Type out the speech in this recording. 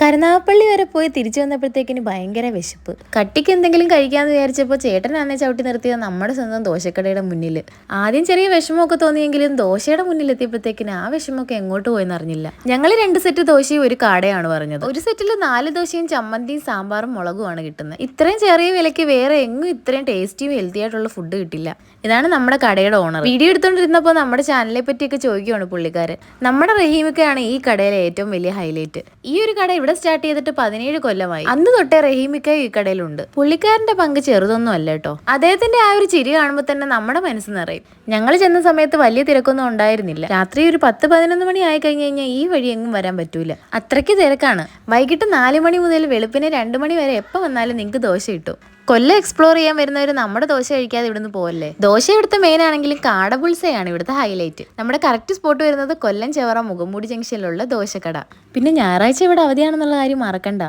കരുനാഗപ്പള്ളി വരെ പോയി തിരിച്ചു വന്നപ്പോഴത്തേക്കിന് ഭയങ്കര വിശപ്പ്. കട്ടിക്ക് എന്തെങ്കിലും കഴിക്കാമെന്ന് വിചാരിച്ചപ്പോൾ ചേട്ടനാന്നെ ചവിട്ടി നിർത്തിയത് നമ്മുടെ സ്വന്തം ദോശക്കടയുടെ മുന്നിൽ. ആദ്യം ചെറിയ വിഷമമൊക്കെ തോന്നിയെങ്കിലും ദോശയുടെ മുന്നിലെത്തിയപ്പോഴത്തേക്കിന് ആ വിഷമമൊക്കെ എങ്ങോട്ട് പോയെന്ന് അറിഞ്ഞില്ല. ഞങ്ങൾ 2 സെറ്റ് ദോശയും ഒരു കാടയാണ് പറഞ്ഞത്. ഒരു സെറ്റിൽ 4 ദോശയും ചമ്മന്തിയും സാമ്പാറും മുളകുമാണ് കിട്ടുന്നത്. ഇത്രയും ചെറിയ വിലയ്ക്ക് വേറെ എങ്ങും ഇത്രയും ടേസ്റ്റിയും ഹെൽത്തി ആയിട്ടുള്ള ഫുഡ് കിട്ടില്ല. ഇതാണ് നമ്മുടെ കടയുടെ ഓണർ. വീഡിയോ എടുത്തോണ്ടിരുന്നപ്പോൾ നമ്മുടെ ചാനലിനെ പറ്റിയൊക്കെ ചോദിക്കുകയാണ് പുള്ളിക്കാരൻ. നമ്മുടെ റഹീമിക്കയാണ് ഈ കടയിലെ ഏറ്റവും വലിയ ഹൈലൈറ്റ്. ഈ ഒരു കട ഇവിടെ സ്റ്റാർട്ട് ചെയ്തിട്ട് 17 കൊല്ലമായി. അന്ന് തൊട്ടേ റഹീമിക്ക ഈ കടയിലുണ്ട്. പുള്ളിക്കാരന്റെ പങ്ക് ചെറുതൊന്നും അല്ല കേട്ടോ. അദ്ദേഹത്തിന്റെ ആ ഒരു ചിരി കാണുമ്പോൾ തന്നെ നമ്മുടെ മനസ്സ് നിറയും. ഞങ്ങൾ ചെന്ന സമയത്ത് വലിയ തിരക്കൊന്നും ഉണ്ടായിരുന്നില്ല. രാത്രി ഒരു 10-11 മണി ആയി കഴിഞ്ഞാൽ ഈ വഴി എങ്ങും വരാൻ പറ്റൂല. അത്രയ്ക്ക് തിരക്കാണ്. വൈകിട്ട് 4 മണി മുതൽ വെളുപ്പിന് 2 മണി വരെ എപ്പോൾ വന്നാലും നിങ്ങൾക്ക് ദോശ കിട്ടും. കൊല്ലം എക്സ്പ്ലോർ ചെയ്യാൻ വരുന്നവർ നമ്മുടെ ദോശ കഴിക്കാതെ ഇവിടുന്ന് പോകല്ലേ. ദോശ ഇവിടുത്തെ മെയിൻ ആണെങ്കിലും കാടബുൾസയാണ് ഇവിടുത്തെ ഹൈലൈറ്റ്. നമ്മുടെ കറക്റ്റ് സ്പോട്ട് വരുന്നത് കൊല്ലം ചെവറ മുഖംമൂടി ജംഗ്ഷനിലുള്ള ദോശക്കട. പിന്നെ ഞായറാഴ്ച ഇവിടെ അവധിയാണെന്നുള്ള കാര്യം മറക്കണ്ട.